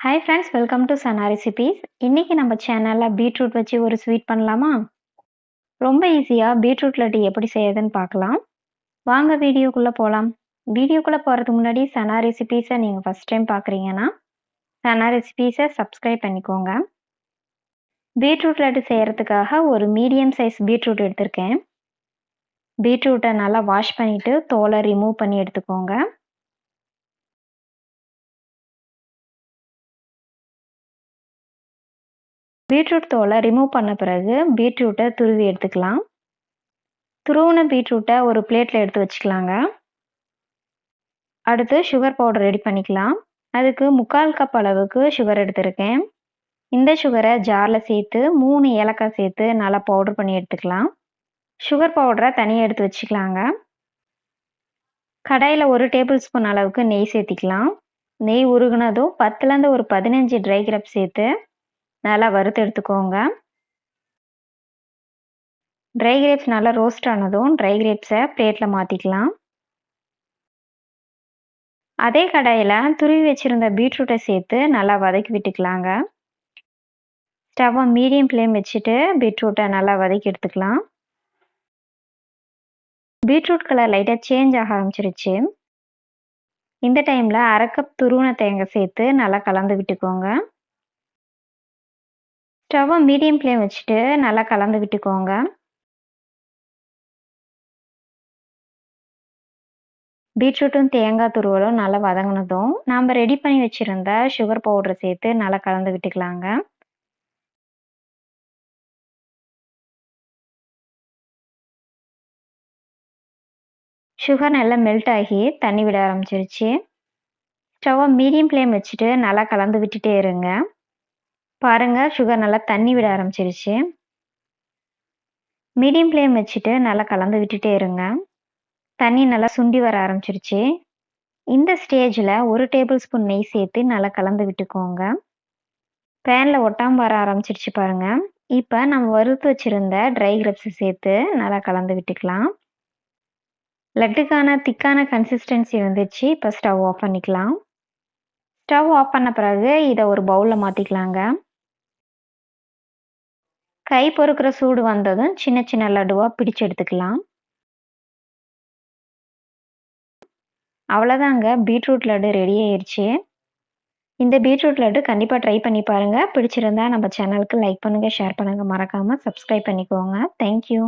Hi friends, welcome to Sana recipes. இன்னைக்கு நம்ம சேனல்ல பீட்ரூட் வச்சு ஒரு ஸ்வீட் பண்ணலாமா? ரொம்ப ஈஸியா பீட்ரூட் லட்டு எப்படி செய்யறதுன்னு பார்க்கலாம். வாங்க வீடியோக்குள்ள போலாம். வீடியோக்குள்ள போறதுக்கு முன்னாடி சனா ரெசிபீஸை நீங்க ஃபர்ஸ்ட் டைம் பார்க்குறீங்கன்னா சனா ரெசிபீஸை சப்ஸ்கிரைப் பண்ணிக்கோங்க. பீட்ரூட் லட்டு செய்யறதுக்காக ஒரு மீடியம் சைஸ் பீட்ரூட் எடுத்திருக்கேன். பீட்ரூட்டை நல்லா வாஷ் பண்ணிட்டு தோலை ரிமூவ் பண்ணி எடுத்துக்கோங்க. பீட்ரூட் தோலை ரிமூவ் பண்ண பிறகு பீட்ரூட்டை துருவி எடுத்துக்கலாம். துருவின பீட்ரூட்டை ஒரு பிளேட்டில் எடுத்து வச்சுக்கலாங்க. அடுத்து சுகர் பவுடர் ரெடி பண்ணிக்கலாம். அதுக்கு 3/4 கப் அளவுக்கு சுகர் எடுத்திருக்கேன். இந்த சுகரை ஜாரில் சேர்த்து 3 ஏலக்காய் சேர்த்து நல்லா பவுடர் பண்ணி எடுத்துக்கலாம். சுகர் பவுடரை தனியாக எடுத்து வச்சுக்கலாங்க. கடாயில் 1 டேபிள் ஸ்பூன் அளவுக்கு நெய் சேர்த்திக்கலாம். நெய் உருகுனதும் 10லேருந்து ஒரு 15 ட்ரை கிரேப்ஸ் சேர்த்து நல்லா வறுத்து எடுத்துக்கோங்க. ட்ரை கிரேப்ஸ் நல்லா ரோஸ்ட் ஆனதும் ட்ரை கிரேப்ஸை பிளேட்டில் மாற்றிக்கலாம். அதே கடாயில் துருவி வச்சிருந்த பீட்ரூட்டை சேர்த்து நல்லா வதக்கி விட்டுக்கலாங்க. ஸ்டவ்வை மீடியம் ஃப்ளேம் வச்சுட்டு பீட்ரூட்டை நல்லா வதக்கி எடுத்துக்கலாம். பீட்ரூட் கலர் லைட்டாக சேஞ்ச் ஆக ஆரம்பிச்சிருச்சு. இந்த டைமில் 1/2 கப் துருவின தேங்காய் சேர்த்து நல்லா கலந்து விட்டுக்கோங்க. ஸ்டவ்வை மீடியம் ஃப்ளேம் வச்சுட்டு நல்லா கலந்து விட்டுக்கோங்க. பீட்ரூட்டும் தேங்காய் துருவலும் நல்லா வதங்கினதும் நாம் ரெடி பண்ணி வச்சுருந்த சுகர் பவுடரை சேர்த்து நல்லா கலந்து விட்டுக்கலாங்க. சுகர் நல்லா மெல்ட் ஆகி தண்ணி விட ஆரம்பிச்சிருச்சு. ஸ்டவ்வை மீடியம் ஃப்ளேம் வச்சுட்டு நல்லா கலந்து விட்டுட்டே இருங்க. பாருங்கள், சுகர் நல்லா தண்ணி விட ஆரம்பிச்சிருச்சு. மீடியம் ஃப்ளேம் வச்சுட்டு நல்லா கலந்து விட்டுட்டே இருங்க. தண்ணி நல்லா சுண்டி வர ஆரம்பிச்சிருச்சு. இந்த ஸ்டேஜில் 1 டேபிள் ஸ்பூன் நெய் சேர்த்து நல்லா கலந்து விட்டுக்கோங்க. பேனில் ஒட்டாமல் வர ஆரம்பிச்சிருச்சு பாருங்கள். இப்போ நம்ம வறுத்து வச்சுருந்த ட்ரை கிரேப்ஸை சேர்த்து நல்லா கலந்து விட்டுக்கலாம். லட்டுக்கான திக்கான கன்சிஸ்டன்சி வந்துச்சு. இப்போ ஸ்டவ் ஆஃப் பண்ணிக்கலாம். ஸ்டவ் ஆஃப் பண்ண பிறகு இதை ஒரு பவுலில் மாற்றிக்கலாங்க. கை பொறுக்கிற சூடு வந்ததும் சின்ன சின்ன லட்டுவாக பிடிச்சு எடுத்துக்கலாம். அவ்வளோதாங்க, பீட்ரூட் லட்டு ரெடி ஆயிடுச்சு. இந்த பீட்ரூட் லட்டு கண்டிப்பாக ட்ரை பண்ணி பாருங்கள். பிடிச்சிருந்தா நம்ம சேனலுக்கு லைக் பண்ணுங்கள், ஷேர் பண்ணுங்கள், மறக்காமல் சப்ஸ்கிரைப் பண்ணிக்கோங்க. தேங்க்யூ.